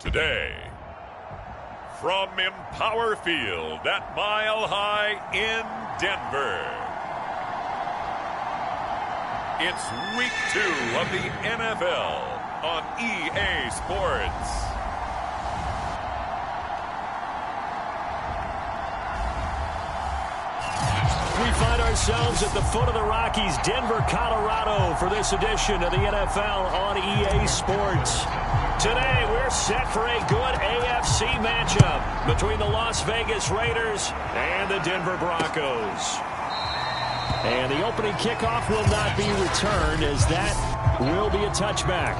Today, from Empower Field at Mile High in Denver, it's Week 2 of the NFL on EA Sports. We find ourselves at the foot of the Rockies, Denver, Colorado, for this edition of the NFL on EA Sports. Today, we're set for a good AFC matchup between the Las Vegas Raiders and the Denver Broncos. And the opening kickoff will not be returned, as that will be a touchback.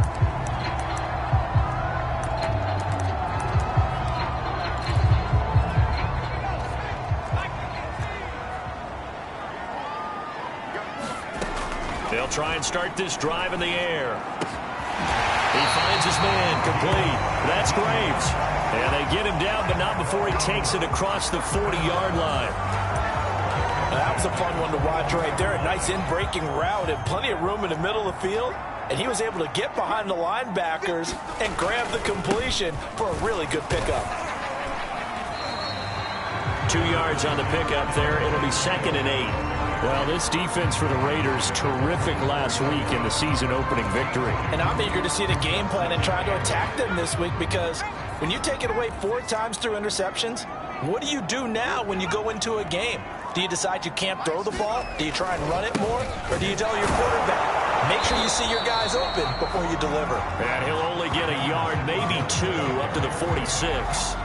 They'll try and start this drive in the air. He finds his man, complete. That's Graves. And they get him down, but not before he takes it across the 40-yard line. That was a fun one to watch right there. A nice in-breaking route and plenty of room in the middle of the field. And he was able to get behind the linebackers and grab the completion for a really good pickup. 2 yards on the pickup there. It'll be 2nd and 8. Well, this defense for the Raiders, terrific last week in the season-opening victory. And I'm eager to see the game plan and try to attack them this week, because when you take it away 4 times through interceptions, what do you do now when you go into a game? Do you decide you can't throw the ball? Do you try and run it more? Or do you tell your quarterback, make sure you see your guys open before you deliver? And he'll only get a yard, maybe 2, up to the 46.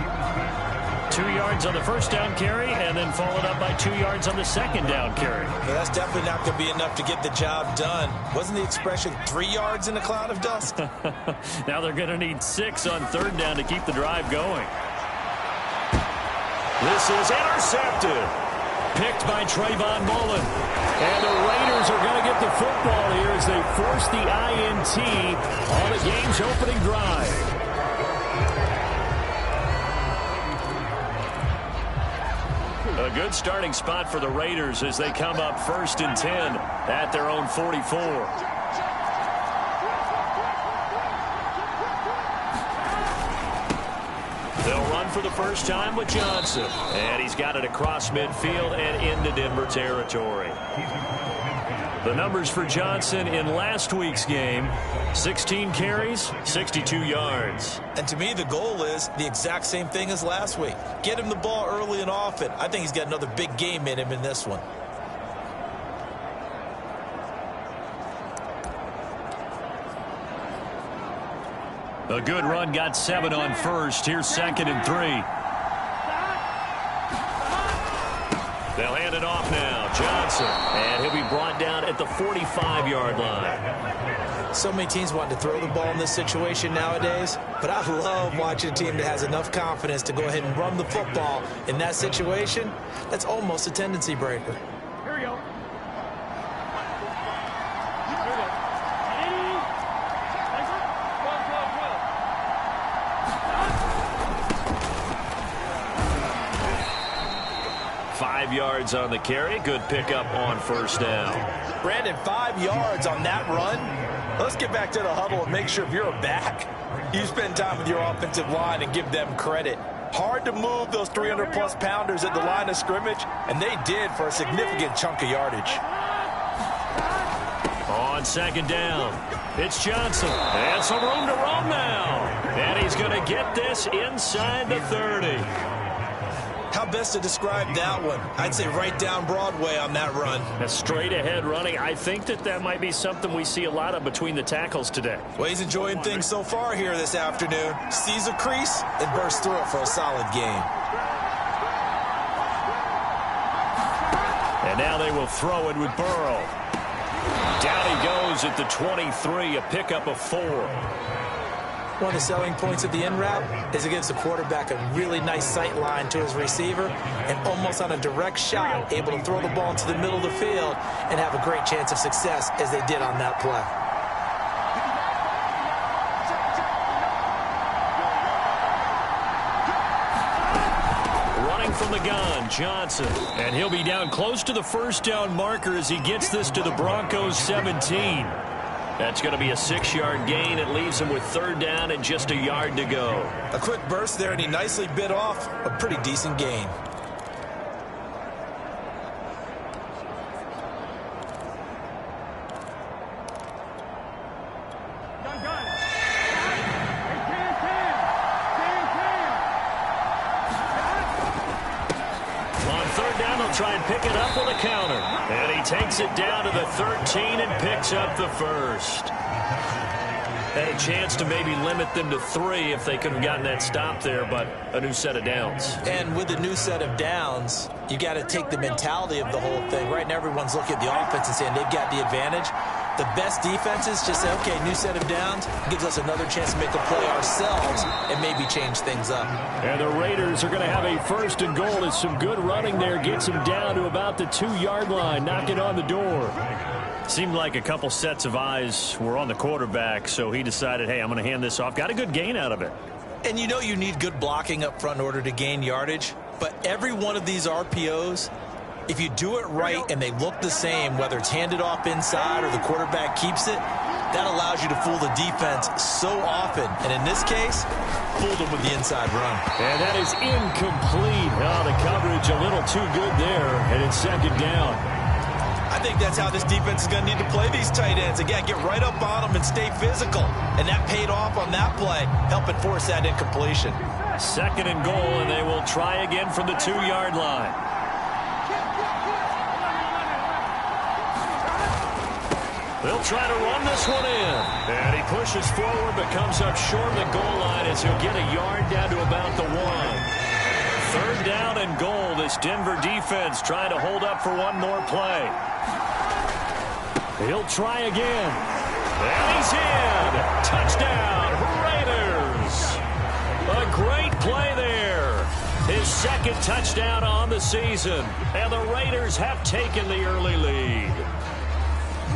2 yards on the first down carry, and then followed up by 2 yards on the second down carry. Well, that's definitely not going to be enough to get the job done. Wasn't the expression 3 yards in a cloud of dust? Now they're going to need 6 on 3rd down to keep the drive going. This is intercepted. Picked by Trayvon Mullen. And the Raiders are going to get the football here as they force the INT on the game's opening drive. A good starting spot for the Raiders as they come up 1st and 10 at their own 44. They'll run for the first time with Johnson. And he's got it across midfield and into Denver territory. The numbers for Johnson in last week's game: 16 carries, 62 yards. And to me, the goal is the exact same thing as last week. Get him the ball early and often. I think he's got another big game in him in this one. A good run, got 7 on first. Here's 2nd and 3. They'll hand it off now. Johnson. And he'll be brought down at the 45-yard line. So many teams want to throw the ball in this situation nowadays, but I love watching a team that has enough confidence to go ahead and run the football in that situation. That's almost a tendency breaker. Here we go. 5 yards on the carry. Good pickup on 1st down. Brandon, 5 yards on that run. Let's get back to the huddle and make sure if you're a back, you spend time with your offensive line and give them credit. Hard to move those 300-plus pounders at the line of scrimmage, and they did for a significant chunk of yardage. On 2nd down, it's Johnson. And some room to roam now. And he's going to get this inside the 30. How best to describe that one? I'd say right down Broadway on that run. A straight-ahead running. I think that might be something we see a lot of between the tackles today. Well, he's enjoying things so far here this afternoon. Sees a crease and bursts through it for a solid game. And now they will throw it with Burrow. Down he goes at the 23, a pickup of 4. One of the selling points of the in route is it gives the quarterback a really nice sight line to his receiver, and almost on a direct shot, able to throw the ball into the middle of the field and have a great chance of success as they did on that play. Running from the gun, Johnson. And he'll be down close to the 1st down marker as he gets this to the Broncos 17. That's going to be a 6-yard gain. It leaves him with 3rd down and just a yard to go. A quick burst there, and he nicely bit off a pretty decent gain. Try and pick it up with a counter. And he takes it down to the 13 and picks up the first. Had a chance to maybe limit them to 3 if they could have gotten that stop there, but a new set of downs. And with a new set of downs, you got to take the mentality of the whole thing. Right now, everyone's looking at the offense and saying they've got the advantage. The best defenses just say, okay, new set of downs, gives us another chance to make a play ourselves and maybe change things up. And the Raiders are going to have a 1st and goal. As some good running there gets him down to about the 2-yard line, knocking on the door. Seemed like a couple sets of eyes were on the quarterback, so he decided, hey, I'm going to hand this off. Got a good gain out of it. And you know you need good blocking up front in order to gain yardage, but every one of these RPOs, if you do it right and they look the same, whether it's handed off inside or the quarterback keeps it, that allows you to fool the defense so often. And in this case, fooled them with the inside run. And that is incomplete. Oh, the coverage a little too good there, and it's 2nd down. I think that's how this defense is going to need to play these tight ends. Again, get right up on them and stay physical. And that paid off on that play, helping force that incompletion. 2nd and goal, and they will try again from the 2-yard line. They'll try to run this one in. And he pushes forward but comes up short of the goal line as he'll get a yard down to about the 1. 3rd down and goal. This Denver defense trying to hold up for one more play. He'll try again. And he's in. Touchdown, Raiders. A great play there. His 2nd touchdown on the season. And the Raiders have taken the early lead.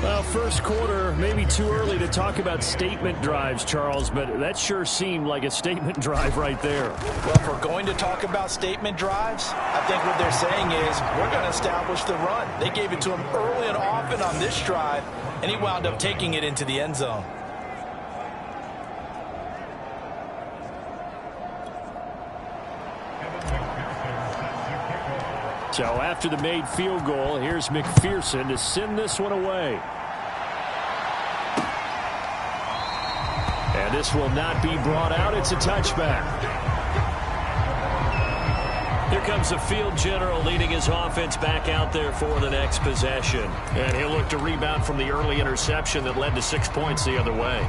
Well, first quarter, maybe too early to talk about statement drives, Charles, but that sure seemed like a statement drive right there. Well, if we're going to talk about statement drives, I think what they're saying is we're going to establish the run. They gave it to him early and often on this drive, and he wound up taking it into the end zone. So after the made field goal, here's McPherson to send this one away. And this will not be brought out. It's a touchback. Here comes the field general leading his offense back out there for the next possession. And he'll look to rebound from the early interception that led to 6 points the other way.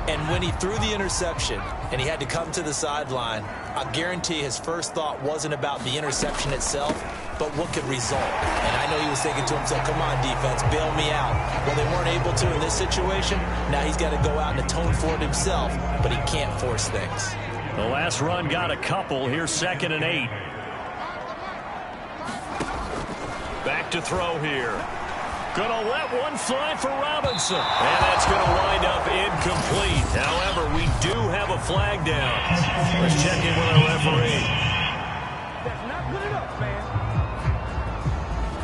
And when he threw the interception and he had to come to the sideline, I guarantee his first thought wasn't about the interception itself, but what could result. And I know he was thinking to himself, come on, defense, bail me out. Well, they weren't able to in this situation. Now he's got to go out and atone for it himself, but he can't force things. The last run got a couple. Here's 2nd and 8. Back to throw here. Gonna let one fly for Robinson. And that's gonna wind up incomplete. However, we do have a flag down. Let's check in with our referee. That's not good enough, man.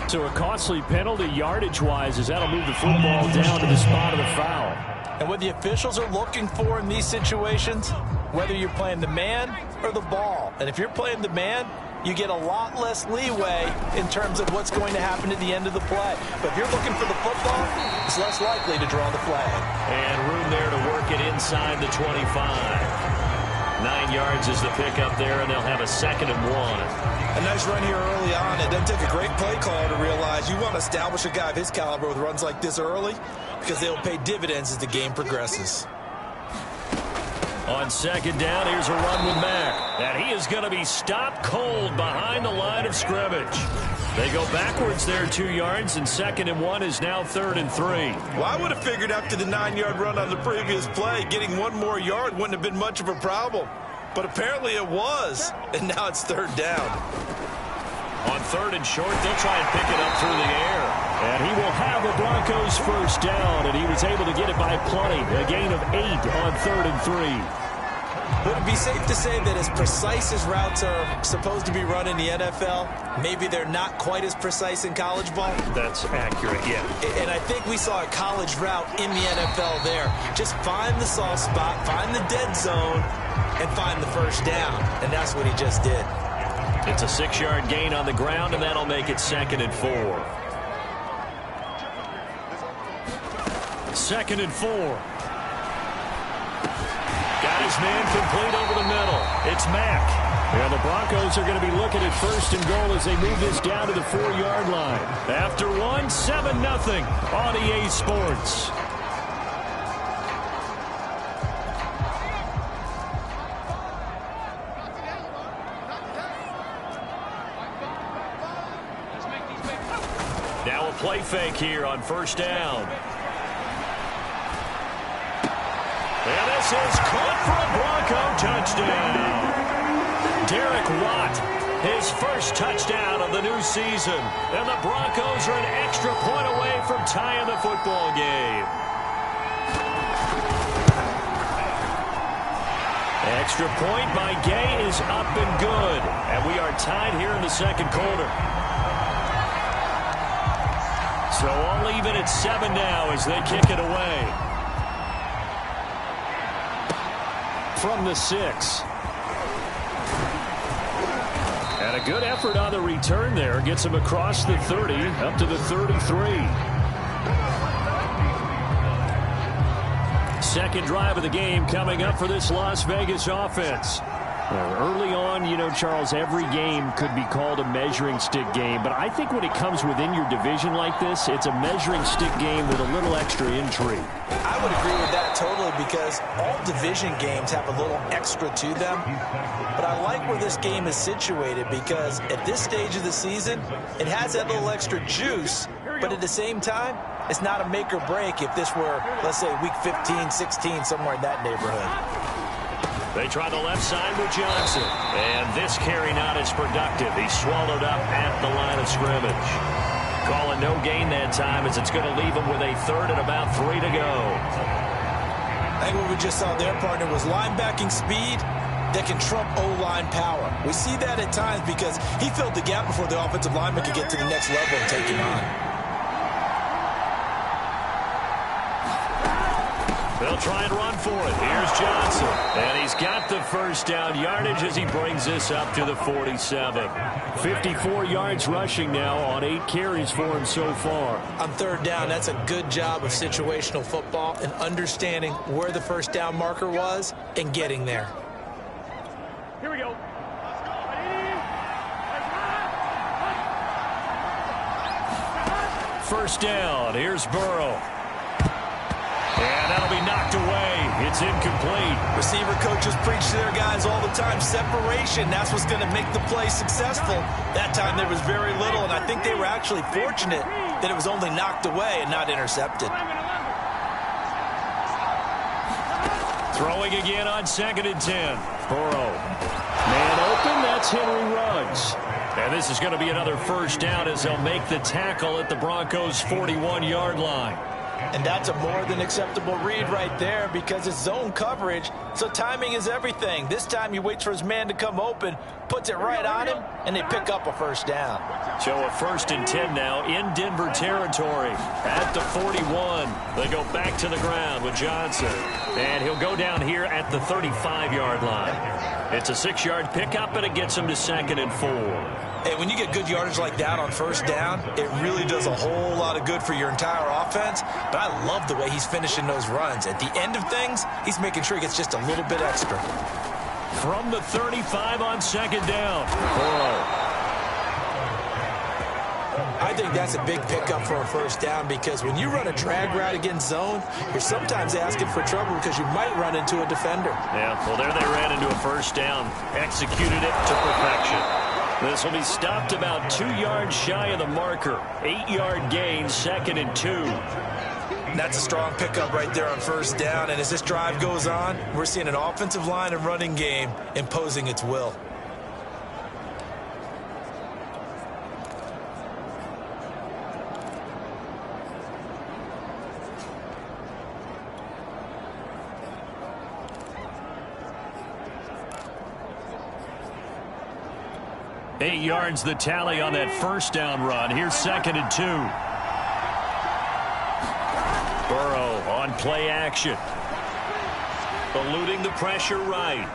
So a costly penalty yardage-wise as that'll move the football down to the spot of the foul. And what the officials are looking for in these situations, whether you're playing the man or the ball. And if you're playing the man, you get a lot less leeway in terms of what's going to happen at the end of the play. But if you're looking for the football, it's less likely to draw the flag. And room there to work it inside the 25. 9 yards is the pickup there, and they'll have a 2nd and 1. A nice run here early on. It doesn't take a great play caller to realize you want to establish a guy of his caliber with runs like this early because they'll pay dividends as the game progresses. On 2nd down, here's a run with Mack. And he is going to be stopped cold behind the line of scrimmage. They go backwards there 2 yards, and 2nd and 1 is now 3rd and 3. Well, I would have figured after the 9-yard run on the previous play, getting one more yard wouldn't have been much of a problem. But apparently it was, and now it's 3rd down. On 3rd and short, they'll try and pick it up through the air. And he will have a Broncos 1st down, and he was able to get it by plenty. A gain of 8 on 3rd and 3. Would it be safe to say that as precise as routes are supposed to be run in the NFL, maybe they're not quite as precise in college ball? That's accurate, yeah. And I think we saw a college route in the NFL there. Just find the soft spot, find the dead zone, and find the first down. And that's what he just did. It's a 6-yard gain on the ground, and that'll make it 2nd and 4. 2nd and 4. Got his man complete over the middle. It's Mack. And the Broncos are going to be looking at 1st and goal as they move this down to the 4-yard line. After 7-0 on EA Sports. Now a play fake here on 1st down. And this is caught for a Bronco touchdown. Derek Watt, his first touchdown of the new season. And the Broncos are an extra point away from tying the football game. Extra point by Gay is up and good. And we are tied here in the 2nd quarter. So all even at 7 now as they kick it away. From the 6. And a good effort on the return there. Gets him across the 30, up to the 33. Second drive of the game coming up for this Las Vegas offense. Early on, you know, Charles, every game could be called a measuring stick game. But I think when it comes within your division like this, it's a measuring stick game with a little extra intrigue. I would agree with that totally because all division games have a little extra to them. But I like where this game is situated because at this stage of the season, it has that little extra juice. But at the same time, it's not a make or break if this were, let's say, week 15, 16, somewhere in that neighborhood. They try the left side with Johnson. And this carry not as productive. He's swallowed up at the line of scrimmage. Calling no gain that time as it's going to leave him with a 3rd and about 3 to go. I think what we just saw their partner was linebacking speed that can trump O-line power. We see that at times because he filled the gap before the offensive lineman could get to the next level and take him on. They'll try and run for it. Here's Johnson. And he's got the first down yardage as he brings this up to the 47. 54 yards rushing now on 8 carries for him so far. On 3rd down, that's a good job of situational football and understanding where the first down marker was and getting there. Here we go. First down. Here's Burrow. And that'll be knocked away. It's incomplete. Receiver coaches preach to their guys all the time. Separation, that's what's going to make the play successful. That time there was very little, and I think they were actually fortunate that it was only knocked away and not intercepted. Throwing again on 2nd and 10. Burrow. Man open, that's Henry Ruggs. And this is going to be another first down as they'll make the tackle at the Broncos' 41-yard line. And that's a more than acceptable read right there because it's zone coverage, so timing is everything. This time he waits for his man to come open, puts it right on him, and they pick up a first down. So a 1st and 10 now in Denver territory at the 41. They go back to the ground with Johnson. And he'll go down here at the 35-yard line. It's a 6-yard pickup, and it gets him to 2nd and 4. Hey, when you get good yardage like that on first down, it really does a whole lot of good for your entire offense. But I love the way he's finishing those runs. At the end of things, he's making sure he gets just a little bit extra. From the 35 on 2nd down. Burrow. I think that's a big pickup for a first down because when you run a drag route against zone, you're sometimes asking for trouble because you might run into a defender. Yeah, well, there they ran into a first down. Executed it to perfection. This will be stopped about 2 yards shy of the marker. 8-yard gain, 2nd and 2. That's a strong pickup right there on first down. And as this drive goes on, we're seeing an offensive line and running game imposing its will. 8 yards the tally on that first down run. Here's 2nd and 2. Burrow on play action. Eluding the pressure right.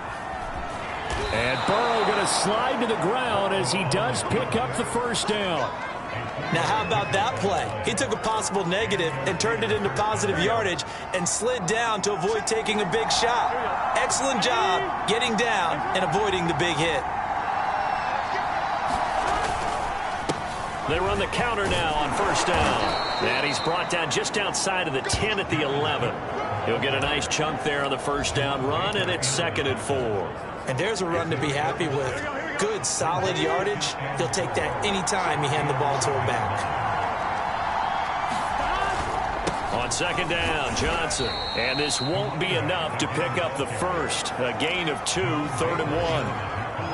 And Burrow going to slide to the ground as he does pick up the first down. Now, how about that play? He took a possible negative and turned it into positive yardage and slid down to avoid taking a big shot. Excellent job getting down and avoiding the big hit. They run the counter now on first down. And he's brought down just outside of the 10 at the 11. He'll get a nice chunk there on the first down run, and it's 2nd and 4. And there's a run to be happy with. Good, solid yardage. He'll take that anytime you hand the ball to him back. On 2nd down, Johnson. And this won't be enough to pick up the first. A gain of 2, 3rd and 1.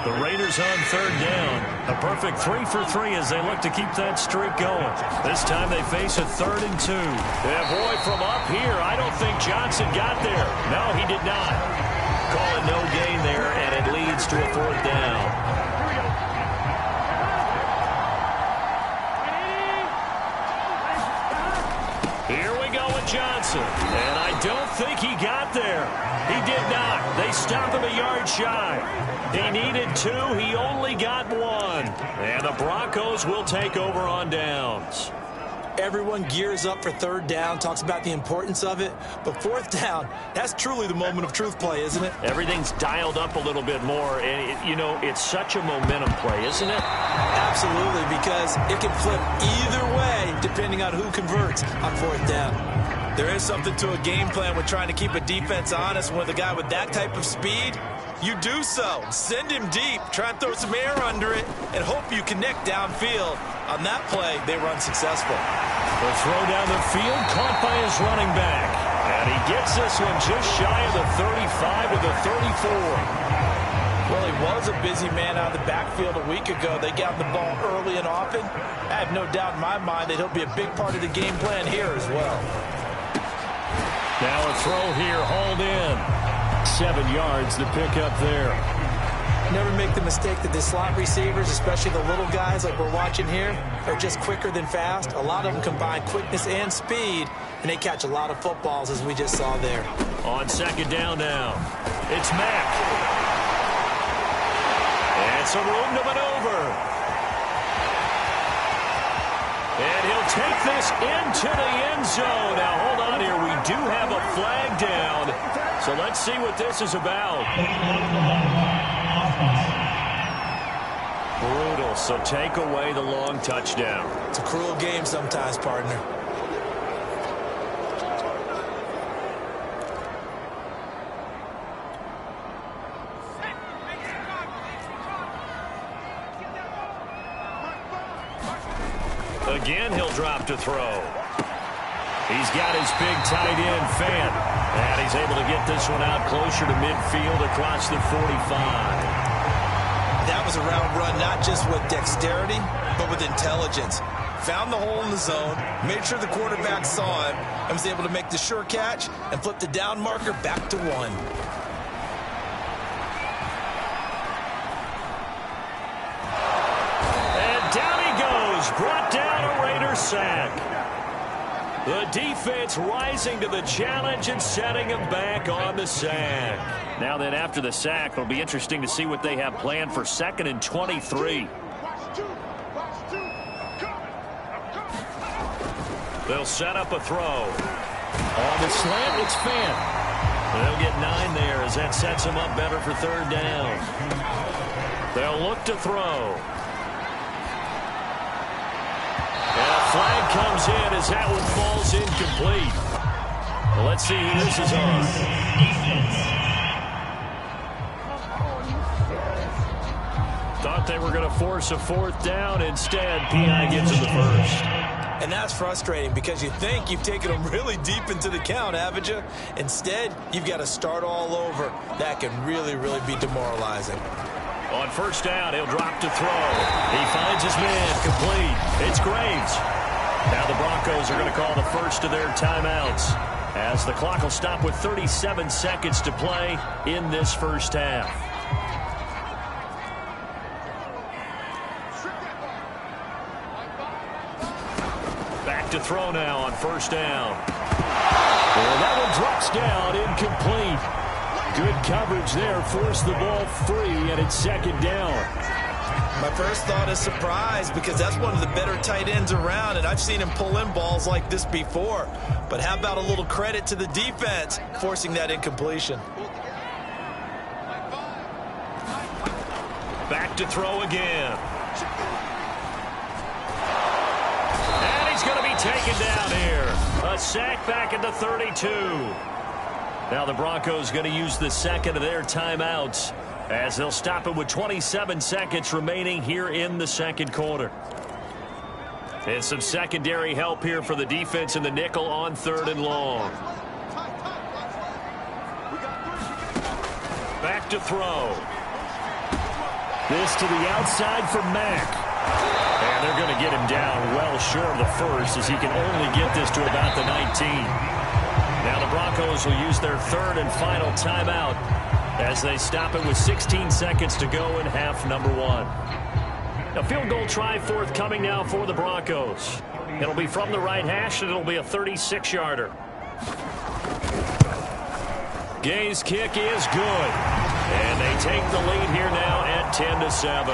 The Raiders on 3rd down. A perfect 3 for 3 as they look to keep that streak going. This time they face a 3rd and 2. And boy, from up here, I don't think Johnson got there. No, he did not. Call it no gain there, and it leads to a 4th down. Here we go with Johnson. And I don't think he got there. He did not. They stop him a yard shy. He needed 2. He only got 1. And the Broncos will take over on downs. Everyone gears up for 3rd down, talks about the importance of it. But 4th down, that's truly the moment of truth play, isn't it? Everything's dialed up a little bit more. And, it's such a momentum play, isn't it? Absolutely, because it can flip either way depending on who converts on 4th down. There is something to a game plan with trying to keep a defense honest. With a guy with that type of speed, you do so. Send him deep, try and throw some air under it, and hope you connect downfield. On that play, they run successful. The throw down the field, caught by his running back. And he gets this one just shy of the 35 to the 34. Well, he was a busy man out of the backfield a week ago. They got the ball early and often. I have no doubt in my mind that he'll be a big part of the game plan here as well. Now a throw here, hauled in. 7 yards to pick up there. Never make the mistake that the slot receivers, especially the little guys like we're watching here, are just quicker than fast. A lot of them combine quickness and speed, and they catch a lot of footballs, as we just saw there. On 2nd down now, it's Mack. And some room to maneuver. And he'll take this into the end zone. Now, hold on here. We do have a flag down. So let's see what this is about. Brutal. So take away the long touchdown. It's a cruel game sometimes, partner. Again, he'll drop to throw. He's got his big tight end, Fant. And he's able to get this one out closer to midfield across the 45. That was a route run not just with dexterity, but with intelligence. Found the hole in the zone, made sure the quarterback saw him, and was able to make the sure catch and flip the down marker back to 1. And down he goes, brought down a Raider sack. The defense rising to the challenge and setting him back on the sack. Now then, after the sack, it'll be interesting to see what they have planned for 2nd and 23. They'll set up a throw. On the slant, it's Fant. They'll get 9 there as that sets them up better for 3rd down. They'll look to throw. And a flag comes in as that one falls incomplete. Well, let's see who this is on. Thought they were going to force a 4th down. Instead, P.I. gives them the first. And that's frustrating because you think you've taken them really deep into the count, haven't you? Instead, you've got to start all over. That can really, really be demoralizing. On 1st down, he'll drop to throw. He finds his man, complete. It's Graves. Now the Broncos are going to call the first of their timeouts as the clock will stop with 37 seconds to play in this first half. Back to throw now on first down. And that one drops down, incomplete. Good coverage there, forced the ball free, and it's second down. My first thought is surprise, because that's one of the better tight ends around, and I've seen him pull in balls like this before. But how about a little credit to the defense forcing that incompletion? Back to throw again. And he's going to be taken down here. A sack back at the 32. Now the Broncos going to use the second of their timeouts as they'll stop it with 27 seconds remaining here in the second quarter. And some secondary help here for the defense in the nickel on 3rd and long. Back to throw. This to the outside for Mack. And they're going to get him down well short of the first, as he can only get this to about the 19. Now the Broncos will use their 3rd and final timeout as they stop it with 16 seconds to go in half number 1. A field goal try forthcoming now for the Broncos. It'll be from the right hash, and it'll be a 36-yarder. Gay's kick is good. And they take the lead here now at 10-7.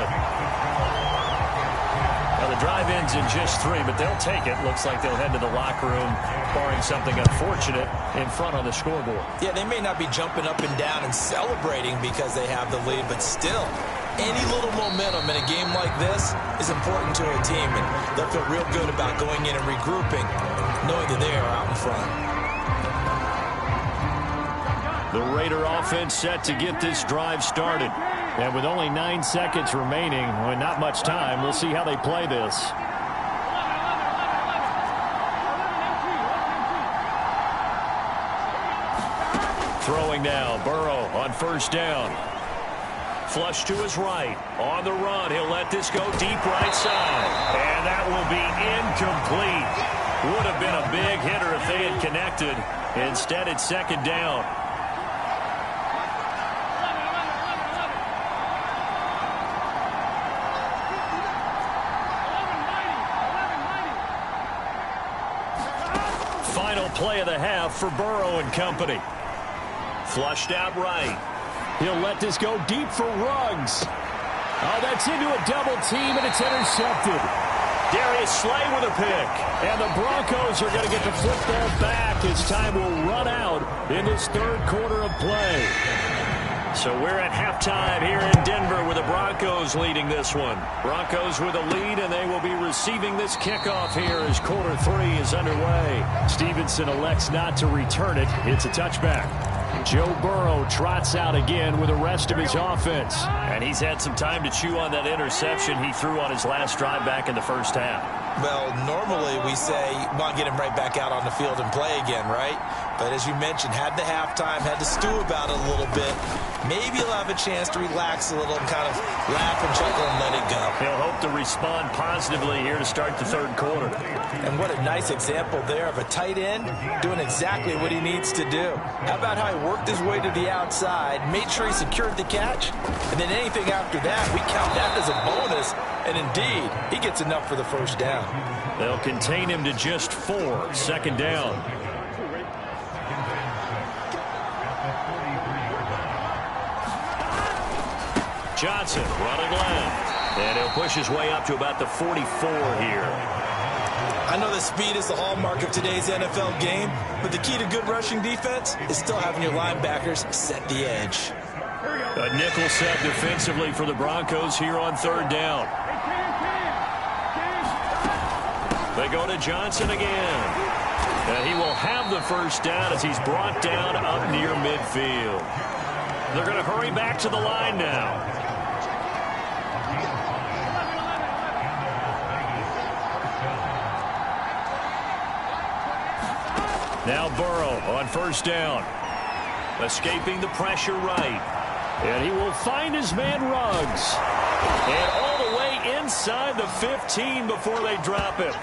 Now the drive ends in just 3, but they'll take it. Looks like they'll head to the locker room, barring something unfortunate in front on the scoreboard. Yeah, they may not be jumping up and down and celebrating because they have the lead, but still, any little momentum in a game like this is important to a team, and they'll feel real good about going in and regrouping, knowing that they are out in front. The Raider offense set to get this drive started. And with only 9 seconds remaining, and not much time, we'll see how they play this. Throwing now, Burrow on first down. Flush to his right. On the run, he'll let this go deep right side. And that will be incomplete. Would have been a big hitter if they had connected. Instead, it's second down. Final play of the half for Burrow and company. Flushed out right. He'll let this go deep for Ruggs. Oh, that's into a double team, and it's intercepted. Darius Slay with a pick. And the Broncos are going to get the football back as time will run out in this 3rd quarter of play. So we're at halftime here in Denver with the Broncos leading this one. Broncos with a lead, and they will be receiving this kickoff here as quarter 3 is underway. Stevenson elects not to return it. It's a touchback. Joe Burrow trots out again with the rest of his offense. And he's had some time to chew on that interception he threw on his last drive back in the first half. Well, normally we say, well, get him right back out on the field and play again, right? But as you mentioned, had the halftime, had to stew about it a little bit. Maybe he'll have a chance to relax a little and kind of laugh and chuckle and let it go. He'll hope to respond positively here to start the 3rd quarter. And what a nice example there of a tight end doing exactly what he needs to do. How about how he worked his way to the outside, made sure he secured the catch, and then anything after that, we count that as a bonus. And indeed, he gets enough for the first down. They'll contain him to just 4. Second down. Johnson running left. And he'll push his way up to about the 44 here. I know that speed is the hallmark of today's NFL game, but the key to good rushing defense is still having your linebackers set the edge. A nickel set defensively for the Broncos here on 3rd down. They go to Johnson again. And he will have the first down as he's brought down up near midfield. They're going to hurry back to the line now. Now Burrow on first down. Escaping the pressure right. And he will find his man Ruggs. And all the way inside the 15 before they drop him.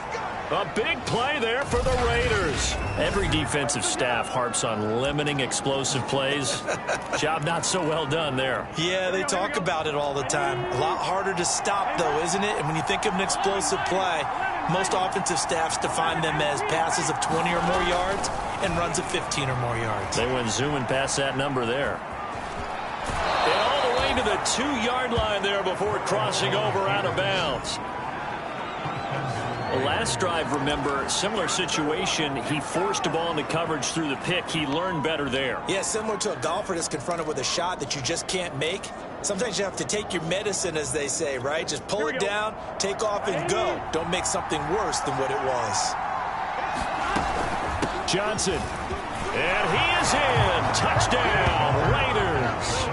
A big play there for the Raiders. Every defensive staff harps on limiting explosive plays. Job not so well done there. Yeah, they talk about it all the time. A lot harder to stop, though, isn't it? And when you think of an explosive play, Most offensive staffs define them as passes of 20 or more yards and runs of 15 or more yards. They went zooming past that number there. And all the way to the 2-yard line there before crossing over out of bounds. The last drive, remember, similar situation. He forced a ball into coverage through the pick. He learned better there. Yeah, similar to a golfer that's confronted with a shot that you just can't make. Sometimes you have to take your medicine, as they say, right? Just pull it down, take off, and go. Don't make something worse than what it was. Johnson. And he is in. Touchdown, Raiders.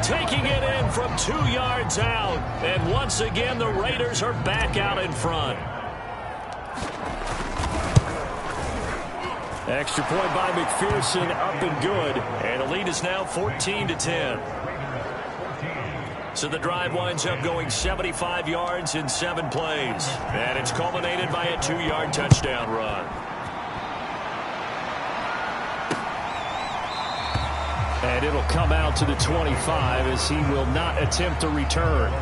Taking it in from 2 yards out. And once again, the Raiders are back out in front. Extra point by McPherson, up and good. And the lead is now 14-10. So the drive winds up going 75 yards in 7 plays. And it's culminated by a 2-yard touchdown run. And it'll come out to the 25 as he will not attempt to return.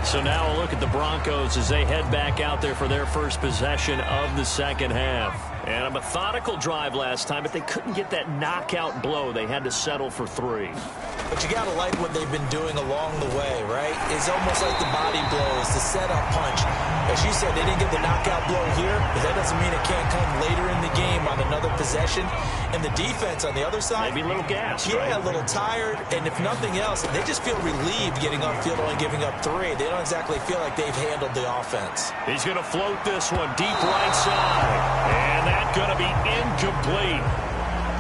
So now a look at the Broncos as they head back out there for their first possession of the second half. And a methodical drive last time, but they couldn't get that knockout blow. They had to settle for 3. But you got to like what they've been doing along the way, right? It's almost like the body blows, the setup punch. As you said, they didn't get the knockout blow here, but that doesn't mean it can't come later in the game on another possession. And the defense on the other side, maybe a little gas, yeah, right? A little tired. And if nothing else, they just feel relieved getting on field only giving up 3. They don't exactly feel like they've handled the offense. He's going to float this one deep right side. And that's going to be incomplete.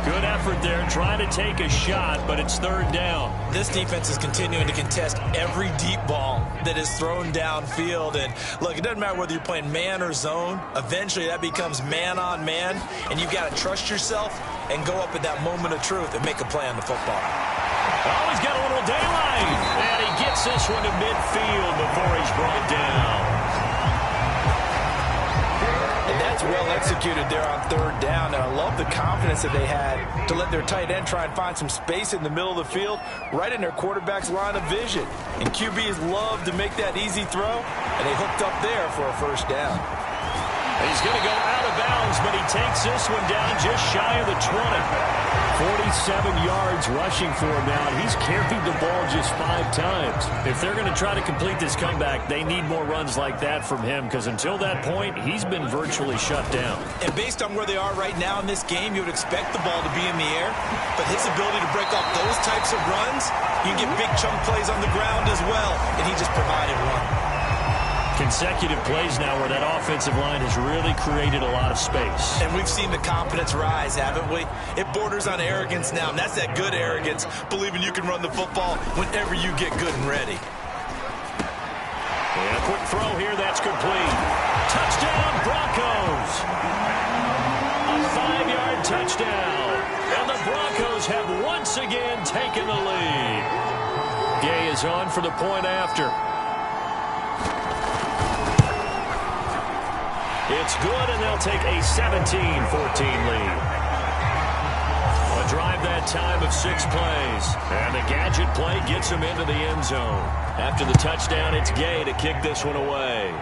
Good effort there, trying to take a shot, but it's 3rd down. This defense is continuing to contest every deep ball that is thrown downfield. And look, it doesn't matter whether you're playing man or zone. Eventually, that becomes man on man, and you've got to trust yourself and go up at that moment of truth and make a play on the football. Oh, he's got a little daylight, and he gets this one to midfield before he's brought down. And that's well executed there on 3rd down. And I love the confidence that they had to let their tight end try and find some space in the middle of the field, right in their quarterback's line of vision. And QBs love to make that easy throw, and they hooked up there for a 1st down. He's going to go out of bounds, but he takes this one down just shy of the 20. 47 yards rushing for him now, and he's carried the ball just 5 times. If they're going to try to complete this comeback, they need more runs like that from him, because until that point, he's been virtually shut down. And based on where they are right now in this game, you would expect the ball to be in the air, but his ability to break off those types of runs, you get big chunk plays on the ground as well, and he just provided one. Consecutive plays now where that offensive line has really created a lot of space. And we've seen the confidence rise, haven't we? It borders on arrogance now, and that's that good arrogance, believing you can run the football whenever you get good and ready. And a quick throw here, that's complete. Touchdown, Broncos! A 5-yard touchdown. And the Broncos have once again taken the lead. Gay is on for the point after. It's good, and they'll take a 17-14 lead. A drive that time of 6 plays. And the gadget play gets him into the end zone. After the touchdown, it's Gay to kick this one away.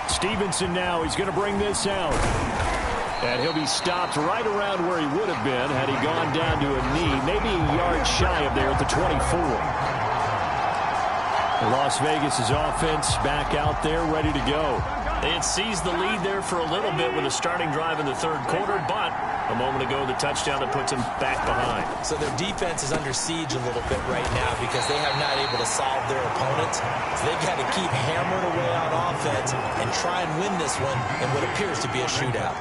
Stevenson now, he's going to bring this out. And he'll be stopped right around where he would have been had he gone down to a knee, maybe a yard shy of there at the 24. Las Vegas' offense back out there ready to go. They had seized the lead there for a little bit with a starting drive in the 3rd quarter, but a moment ago the touchdown that puts them back behind. So their defense is under siege a little bit right now because they have not able to solve their opponents. So they've got to keep hammering away on offense and try and win this one in what appears to be a shootout.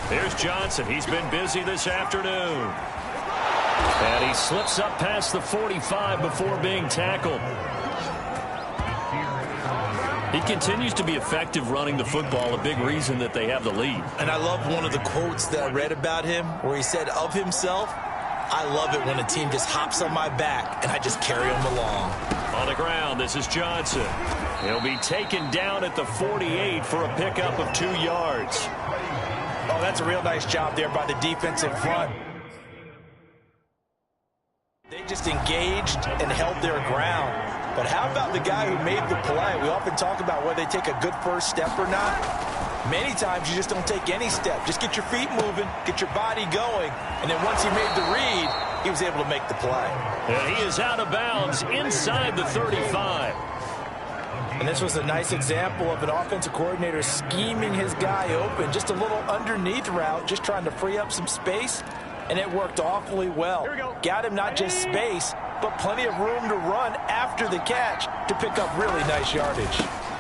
Here's Johnson. He's been busy this afternoon. And he slips up past the 45 before being tackled. He continues to be effective running the football, a big reason that they have the lead. And I love one of the quotes that I read about him where he said of himself, "I love it when a team just hops on my back and I just carry them along." On the ground, this is Johnson. He'll be taken down at the 48 for a pickup of 2 yards. Oh, that's a real nice job there by the defensive front. They just engaged and held their ground. But how about the guy who made the play? We often talk about whether they take a good first step or not. Many times you just don't take any step. Just get your feet moving, get your body going, and then once he made the read, he was able to make the play. And he is out of bounds inside the 35. And this was a nice example of an offensive coordinator scheming his guy open. Just a little underneath route, just trying to free up some space, and it worked awfully well. Got him not just space, but plenty of room to run after the catch to pick up really nice yardage.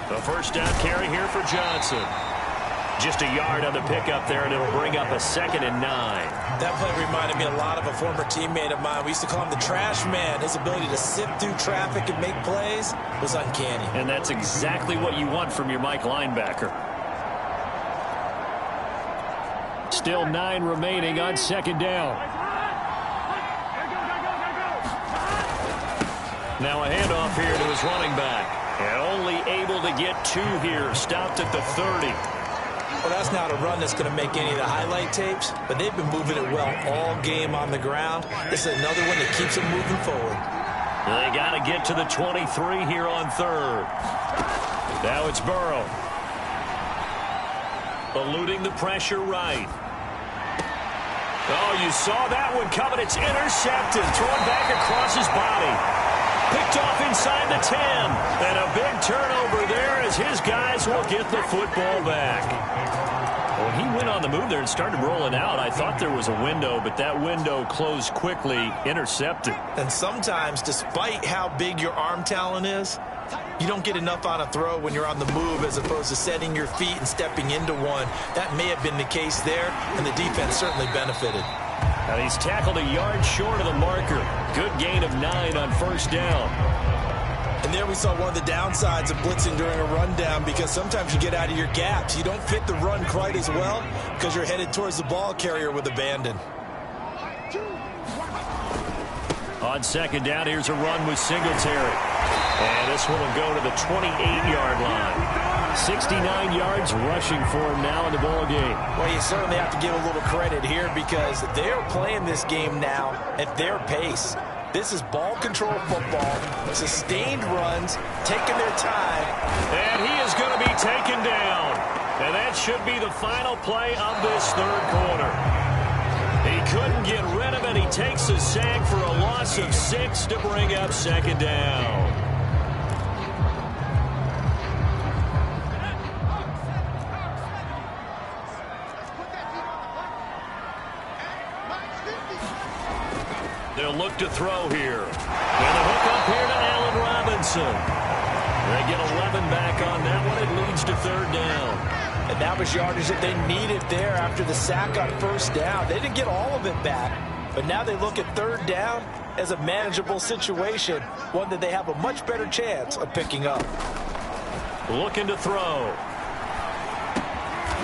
The first down carry here for Johnson. Just a yard on the pickup there, and it'll bring up a 2nd and 9. That play reminded me a lot of a former teammate of mine. We used to call him the trash man. His ability to sift through traffic and make plays was uncanny. And that's exactly what you want from your Mike linebacker. Still 9 remaining on 2nd down. Now a handoff here to his running back. And only able to get 2 here. Stopped at the 30. Well, that's not a run that's going to make any of the highlight tapes, but they've been moving it well all game on the ground. This is another one that keeps them moving forward. They got to get to the 23 here on 3rd. Now it's Burrow. Eluding the pressure right. Oh, you saw that one coming. It's intercepted. Thrown back across his body. Picked off inside the 10. And a big turnover there as his guys will get the football back. Well, he went on the move there and started rolling out. I thought there was a window, but that window closed quickly. Intercepted. And sometimes, despite how big your arm talent is, you don't get enough on a throw when you're on the move as opposed to setting your feet and stepping into one. That may have been the case there, and the defense certainly benefited. And he's tackled a yard short of the marker. Good gain of 9 on 1st down. And there we saw one of the downsides of blitzing during a rundown, because sometimes you get out of your gaps. You don't fit the run quite as well because you're headed towards the ball carrier with abandon. On 2nd down, here's a run with Singletary. And this one will go to the 28-yard line. 69 yards rushing for him now in the ball game. Well, you certainly have to give a little credit here because they're playing this game now at their pace. This is ball control football, sustained runs, taking their time. And he is going to be taken down. And that should be the final play of this 3rd quarter. He couldn't get rid of it. He takes a sack for a loss of 6 to bring up 2nd down. They'll look to throw here. And the hook up here to Allen Robinson. They get 11 back on that one. It leads to 3rd down. And that was yardage that they needed there after the sack on 1st down. They didn't get all of it back, but now they look at 3rd down as a manageable situation, one that they have a much better chance of picking up. Looking to throw.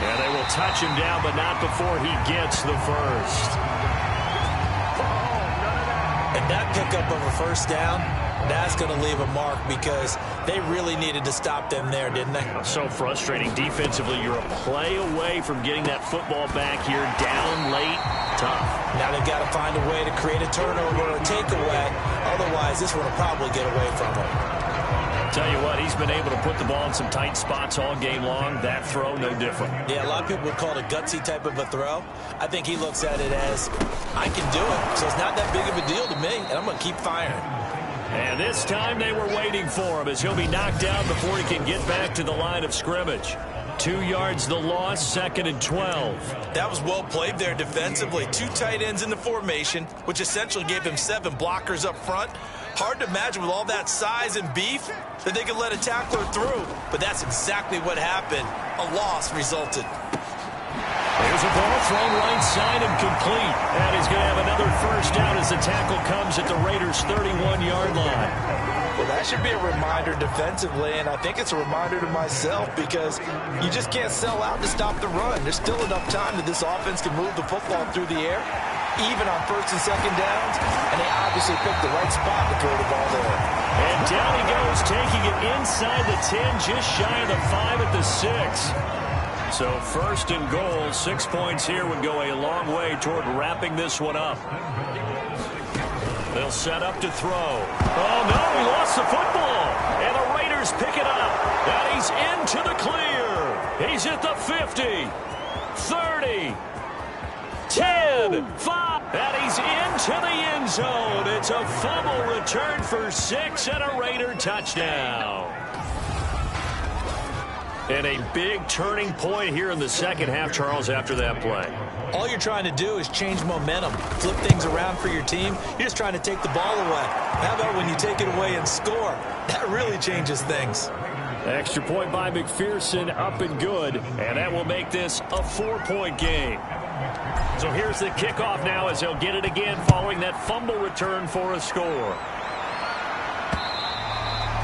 And they will touch him down, but not before he gets the 1st. And that pickup of a 1st down, that's going to leave a mark because they really needed to stop them there, didn't they? So frustrating defensively. You're a play away from getting that football back here, down late, tough. Now they've got to find a way to create a turnover or a takeaway. Otherwise, this one will probably get away from them. Tell you what, he's been able to put the ball in some tight spots all game long. That throw, no different. Yeah, a lot of people would call it a gutsy type of a throw. I think he looks at it as, I can do it, so it's not that big of a deal to me, and I'm going to keep firing. And this time they were waiting for him as he'll be knocked down before he can get back to the line of scrimmage. 2 yards the loss, 2nd and 12. That was well played there defensively. 2 tight ends in the formation, which essentially gave him 7 blockers up front. Hard to imagine with all that size and beef that they could let a tackler through, but that's exactly what happened. A loss resulted. There's a ball thrown right side and complete. And he's going to have another 1st down as the tackle comes at the Raiders' 31-yard line. Well, that should be a reminder defensively, and I think it's a reminder to myself because you just can't sell out to stop the run. There's still enough time that this offense can move the football through the air, even on 1st and 2nd downs, and they obviously picked the right spot to throw the ball there. And down he goes, taking it inside the 10, just shy of the 5 at the 6. So first and goal, 6 points here would go a long way toward wrapping this one up. They'll set up to throw. Oh, no, he lost the football. And the Raiders pick it up. And he's into the clear. He's at the 50, 30, 10, 5. And he's into the end zone. It's a fumble return for 6 and a Raider touchdown. And a big turning point here in the second half, Charles, after that play. All you're trying to do is change momentum, flip things around for your team. You're just trying to take the ball away. How about when you take it away and score? That really changes things. Extra point by McPherson, up and good. And that will make this a 4-point game. So here's the kickoff now as they'll get it again following that fumble return for a score.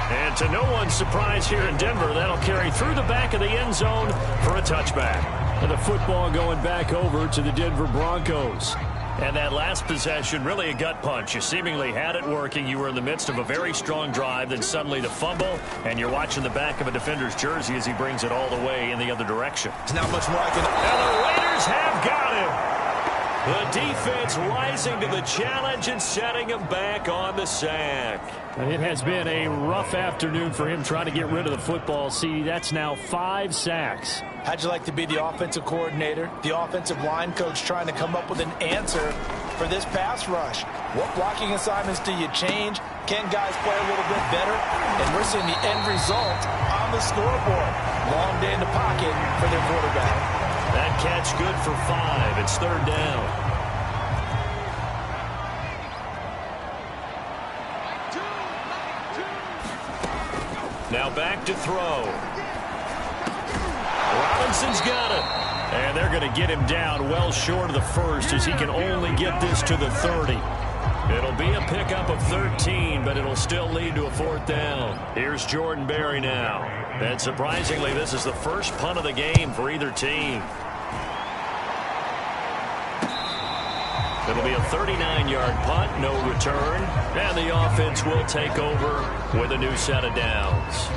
And to no one's surprise here in Denver, that'll carry through the back of the end zone for a touchback. And the football going back over to the Denver Broncos. And that last possession, really a gut punch. You seemingly had it working. You were in the midst of a very strong drive, then suddenly the fumble, and you're watching the back of a defender's jersey as he brings it all the way in the other direction. There's not much more I can... And the Raiders have got him. The defense rising to the challenge and setting him back on the sack. It has been a rough afternoon for him trying to get rid of the football. See, that's now 5 sacks. How'd you like to be the offensive coordinator, the offensive line coach trying to come up with an answer for this pass rush? What blocking assignments do you change? Can guys play a little bit better? And we're seeing the end result on the scoreboard. Long day in the pocket for their quarterback. That catch good for 5. It's 3rd down. Now back to throw. Robinson's got it. And they're going to get him down well short of the first as he can only get this to the 30. It'll be a pickup of 13, but it'll still lead to a 4th down. Here's Jordan Berry now. And surprisingly, this is the first punt of the game for either team. It'll be a 39-yard punt, no return, and the offense will take over with a new set of downs.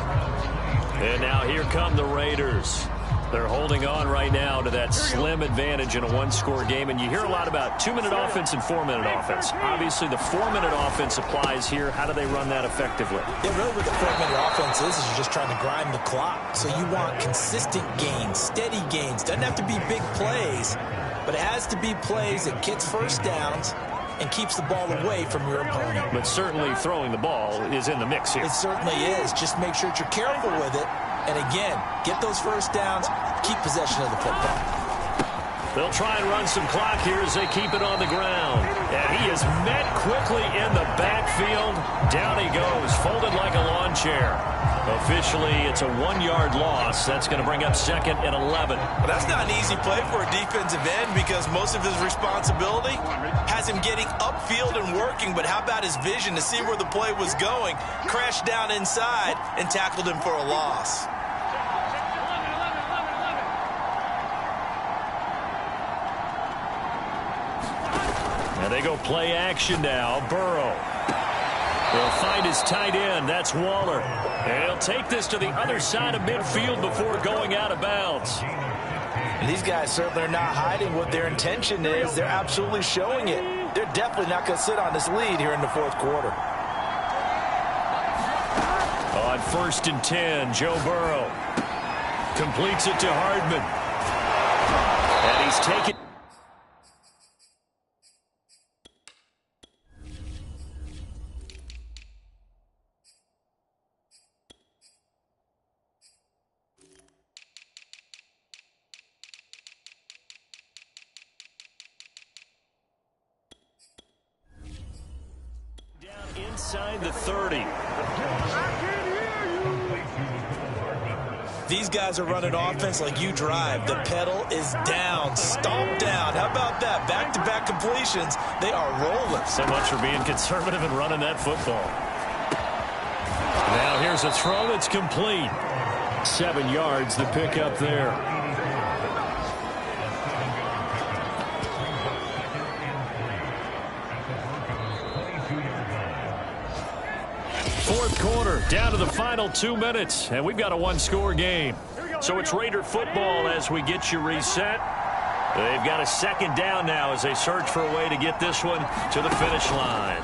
And now here come the Raiders. They're holding on right now to that slim advantage in a one-score game, and you hear a lot about 2-minute offense and 4-minute offense. Obviously, the 4-minute offense applies here. How do they run that effectively? Yeah, really what the 4-minute offense is you're just trying to grind the clock. So you want consistent gains, steady gains. Doesn't have to be big plays, but it has to be plays that gets first downs and keeps the ball away from your opponent. But certainly throwing the ball is in the mix here. It certainly is. Just make sure that you're careful with it. And again, get those first downs, keep possession of the football. They'll try and run some clock here as they keep it on the ground. And he is met quickly in the backfield. Down he goes, folded like a lawn chair. Officially, it's a 1-yard loss. That's going to bring up 2nd and 11. Well, that's not an easy play for a defensive end because most of his responsibility has him getting upfield and working. But how about his vision to see where the play was going? Crashed down inside and tackled him for a loss. And they go play action now. Burrow. He'll find his tight end. That's Waller. And he'll take this to the other side of midfield before going out of bounds. And these guys certainly are not hiding what their intention is. They're absolutely showing it. They're definitely not going to sit on this lead here in the 4th quarter. On 1st and 10, Joe Burrow completes it to Hardman. And he's taken. Inside the 30. These guys are running offense like you drive. The pedal is down, stomp down. How about that? Back-to-back completions. They are rolling. So much for being conservative and running that football. Now here's a throw that's complete. 7 yards, the pickup there. Down to the final 2 minutes, and we've got a one-score game. So it's Raider football as we get you reset. They've got a second down now as they search for a way to get this one to the finish line.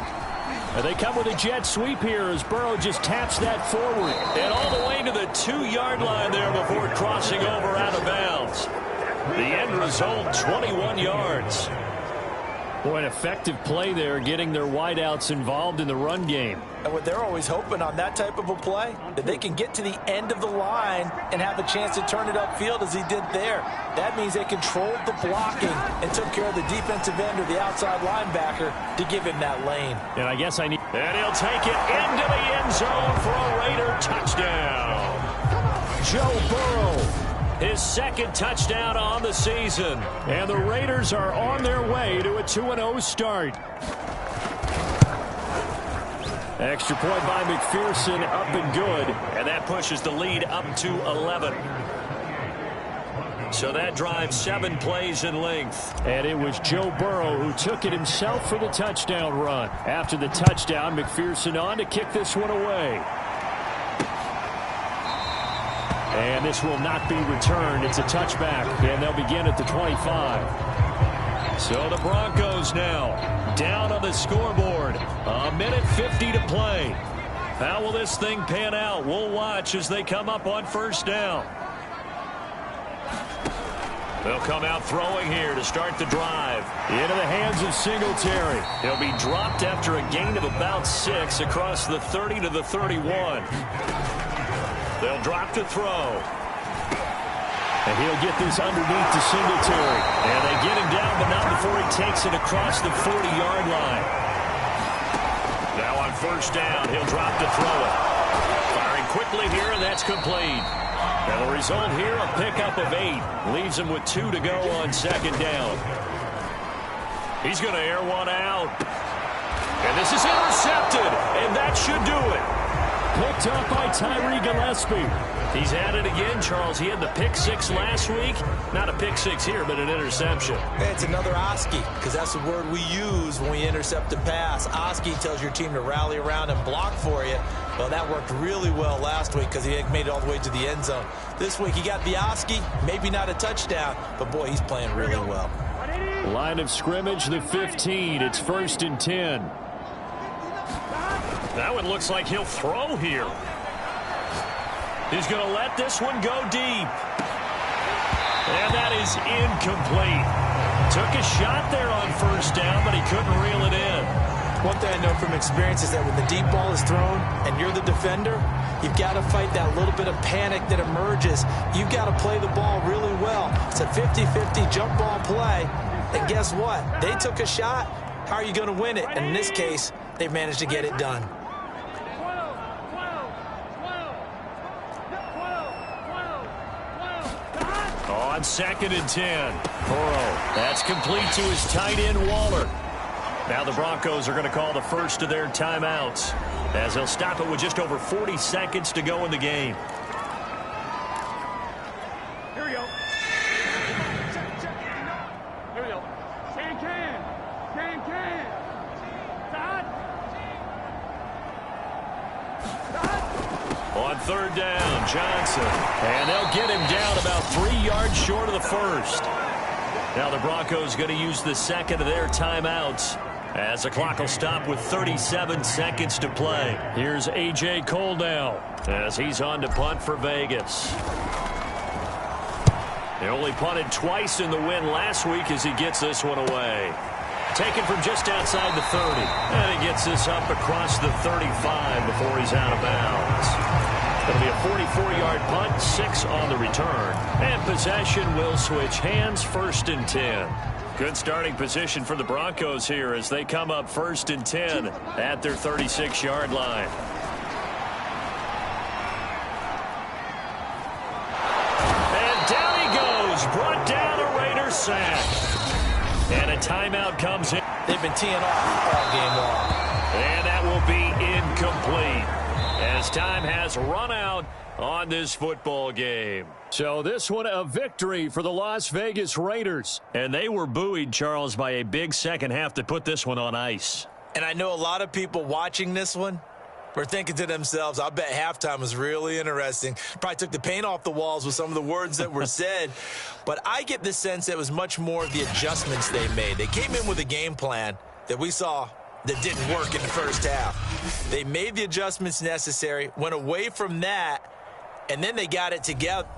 And they come with a jet sweep here as Burrow just taps that forward. And all the way to the 2-yard line there before crossing over out of bounds. The end result, 21 yards. Boy, an effective play there, getting their wideouts involved in the run game. And what they're always hoping on that type of a play, that they can get to the end of the line and have a chance to turn it upfield as he did there. That means they controlled the blocking and took care of the defensive end or the outside linebacker to give him that lane. And I guess I need... And he'll take it into the end zone for a Raider touchdown. Joe Burrow. His second touchdown on the season. And the Raiders are on their way to a 2-0 start. Extra point by McPherson, up and good. And that pushes the lead up to 11. So that drives 7 plays in length. And it was Joe Burrow who took it himself for the touchdown run. After the touchdown, McPherson on to kick this one away. And this will not be returned. It's a touchback, and they'll begin at the 25. So the Broncos now down on the scoreboard. A minute 50 to play. How will this thing pan out? We'll watch as they come up on first down. They'll come out throwing here to start the drive. Into the hands of Singletary. He'll be dropped after a gain of about 6 across the 30 to the 31. They'll drop to throw. And he'll get this underneath to Singletary. And they get him down, but not before he takes it across the 40-yard line. Now on first down, he'll drop to throw it. Firing quickly here, and that's complete. And the result here, a pickup of 8. Leaves him with 2 to go on second down. He's going to air one out. And this is intercepted, and that should do it. Picked up by Tyree Gillespie. He's at it again, Charles. He had the pick 6 last week. Not a pick 6 here, but an interception. It's another Oski, because that's the word we use when we intercept a pass. Oski tells your team to rally around and block for you. Well, that worked really well last week because he made it all the way to the end zone. This week he got the Oski, maybe not a touchdown, but boy, he's playing really well. Line of scrimmage, the 15. It's 1st and 10. That one looks like he'll throw here. He's going to let this one go deep. And that is incomplete. Took a shot there on first down, but he couldn't reel it in. One thing I know from experience is that when the deep ball is thrown and you're the defender, you've got to fight that little bit of panic that emerges. You've got to play the ball really well. It's a 50-50 jump ball play. And guess what? They took a shot. How are you going to win it? And in this case, they've managed to get it done. On 2nd and 10. Burrow. That's complete to his tight end, Waller. Now the Broncos are going to call the first of their timeouts as they'll stop it with just over 40 seconds to go in the game. Here we go. Here we go. Can. Todd. On 3rd down, Johnson. And they'll get him down about 3 yards short of the first. Now the Broncos going to use the second of their timeouts as the clock will stop with 37 seconds to play. Here's A.J. Cole now as he's on to punt for Vegas. He only punted twice in the win last week as he gets this one away. Taken from just outside the 30. And he gets this up across the 35 before he's out of bounds. It'll be a 44-yard punt, 6 on the return. And possession will switch hands, 1st and 10. Good starting position for the Broncos here as they come up 1st and 10 at their 36-yard line. And down he goes, brought down a Raider sack. And a timeout comes in. They've been teeing off all game long. And that will be incomplete as time has run out on this football game. So this one a victory for the Las Vegas Raiders. And they were buoyed, Charles, by a big second half to put this one on ice. And I know a lot of people watching this one, were thinking to themselves, I bet halftime was really interesting. Probably took the paint off the walls with some of the words that were said. But I get the sense that it was much more of the adjustments they made. They came in with a game plan that we saw that didn't work in the first half. They made the adjustments necessary, went away from that, and then they got it together.